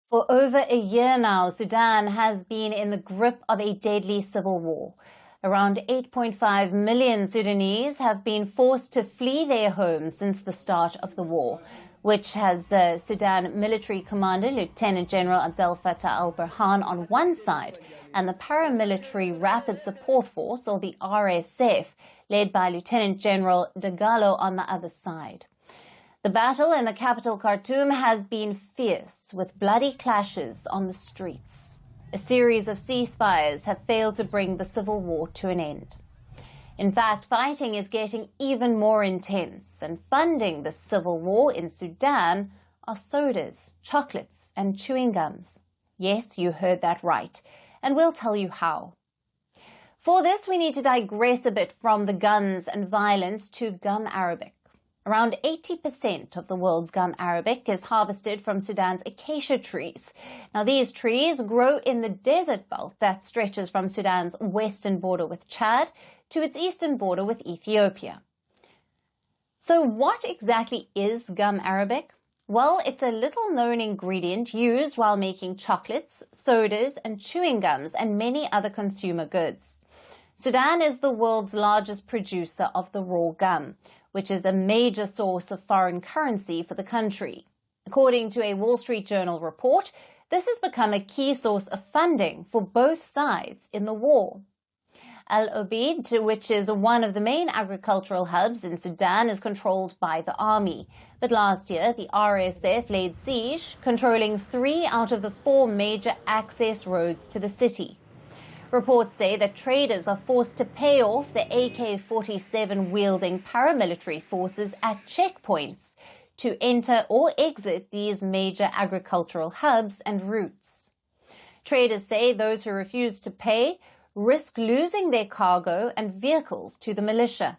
For over a year now, Sudan has been in the grip of a deadly civil war. Around 8.5 million Sudanese have been forced to flee their homes since the start of the war, which has Sudan military commander Lieutenant General Abdel Fattah al-Burhan on one side and the Paramilitary Rapid Support Force, or the RSF, led by Lieutenant General Dagalo on the other side. The battle in the capital Khartoum has been fierce, with bloody clashes on the streets. A series of ceasefires have failed to bring the civil war to an end. In fact, fighting is getting even more intense, and funding the civil war in Sudan are sodas, chocolates, and chewing gums. Yes, you heard that right, and we'll tell you how. For this, we need to digress a bit from the guns and violence to gum arabic. Around 80% of the world's gum arabic is harvested from Sudan's acacia trees. Now, these trees grow in the desert belt that stretches from Sudan's western border with Chad to its eastern border with Ethiopia. So what exactly is gum arabic? Well, it's a little-known ingredient used while making chocolates, sodas, and chewing gums, and many other consumer goods. Sudan is the world's largest producer of the raw gum, which is a major source of foreign currency for the country. According to a Wall Street Journal report, this has become a key source of funding for both sides in the war. Al Obeid, which is one of the main agricultural hubs in Sudan, is controlled by the army. But last year, the RSF laid siege, controlling 3 out of the 4 major access roads to the city. Reports say that traders are forced to pay off the AK-47-wielding paramilitary forces at checkpoints to enter or exit these major agricultural hubs and routes. Traders say those who refuse to pay risk losing their cargo and vehicles to the militia.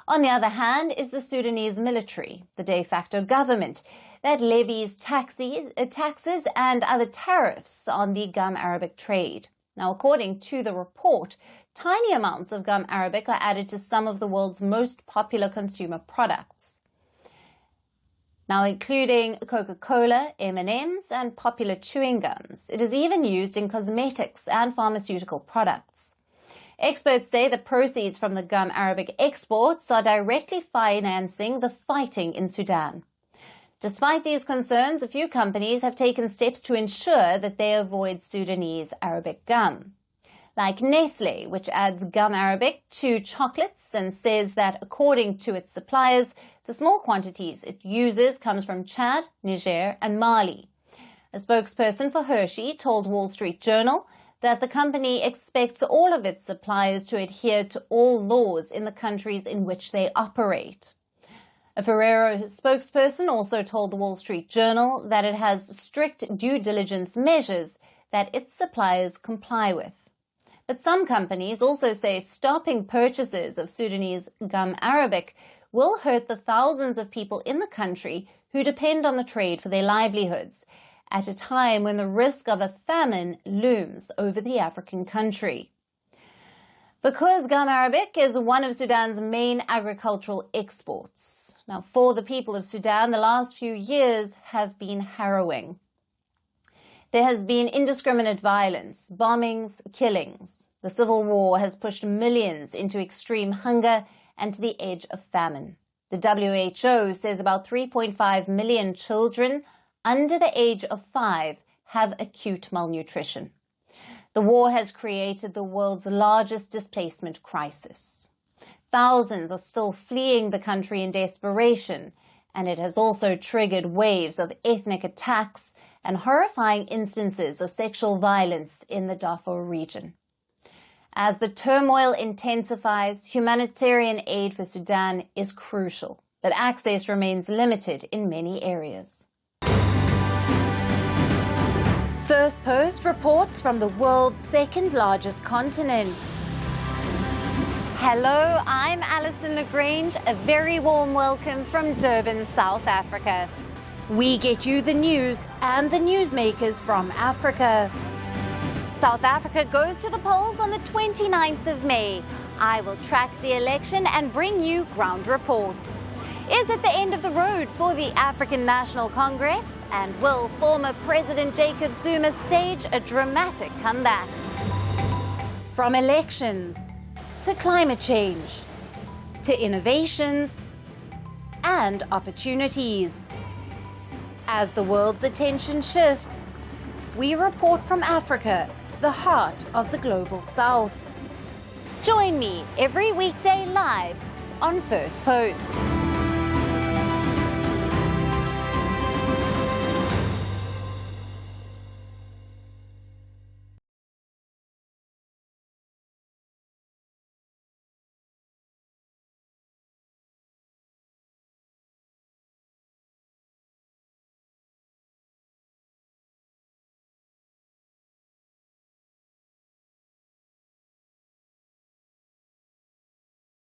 On the other hand is the Sudanese military, the de facto government, that levies taxes and other tariffs on the gum arabic trade. Now, according to the report, tiny amounts of gum arabic are added to some of the world's most popular consumer products, now including Coca-Cola, M&Ms, and popular chewing gums. It is even used in cosmetics and pharmaceutical products. Experts say the proceeds from the gum arabic exports are directly financing the fighting in Sudan. Despite these concerns, a few companies have taken steps to ensure that they avoid Sudanese Arabic gum, like Nestle, which adds gum arabic to chocolates and says that, according to its suppliers, the small quantities it uses comes from Chad, Niger, and Mali. A spokesperson for Hershey told Wall Street Journal that the company expects all of its suppliers to adhere to all laws in the countries in which they operate. A Ferrero spokesperson also told the Wall Street Journal that it has strict due diligence measures that its suppliers comply with. But some companies also say stopping purchases of Sudanese gum arabic will hurt the thousands of people in the country who depend on the trade for their livelihoods, at a time when the risk of a famine looms over the African country. Because gum arabic is one of Sudan's main agricultural exports. Now, for the people of Sudan, the last few years have been harrowing. There has been indiscriminate violence, bombings, killings. The civil war has pushed millions into extreme hunger and to the edge of famine. The WHO says about 3.5 million children under the age of 5 have acute malnutrition. The war has created the world's largest displacement crisis. Thousands are still fleeing the country in desperation, and it has also triggered waves of ethnic attacks and horrifying instances of sexual violence in the Darfur region. As the turmoil intensifies, humanitarian aid for Sudan is crucial, but access remains limited in many areas. Firstpost reports from the world's second-largest continent. Hello, I'm Alison LaGrange. A very warm welcome from Durban, South Africa. We get you the news and the newsmakers from Africa. South Africa goes to the polls on the 29th of May. I will track the election and bring you ground reports. Is it the end of the road for the African National Congress? And will former President Jacob Zuma stage a dramatic comeback? From elections to climate change to innovations and opportunities. As the world's attention shifts, we report from Africa, the heart of the global South. Join me every weekday live on Firstpost.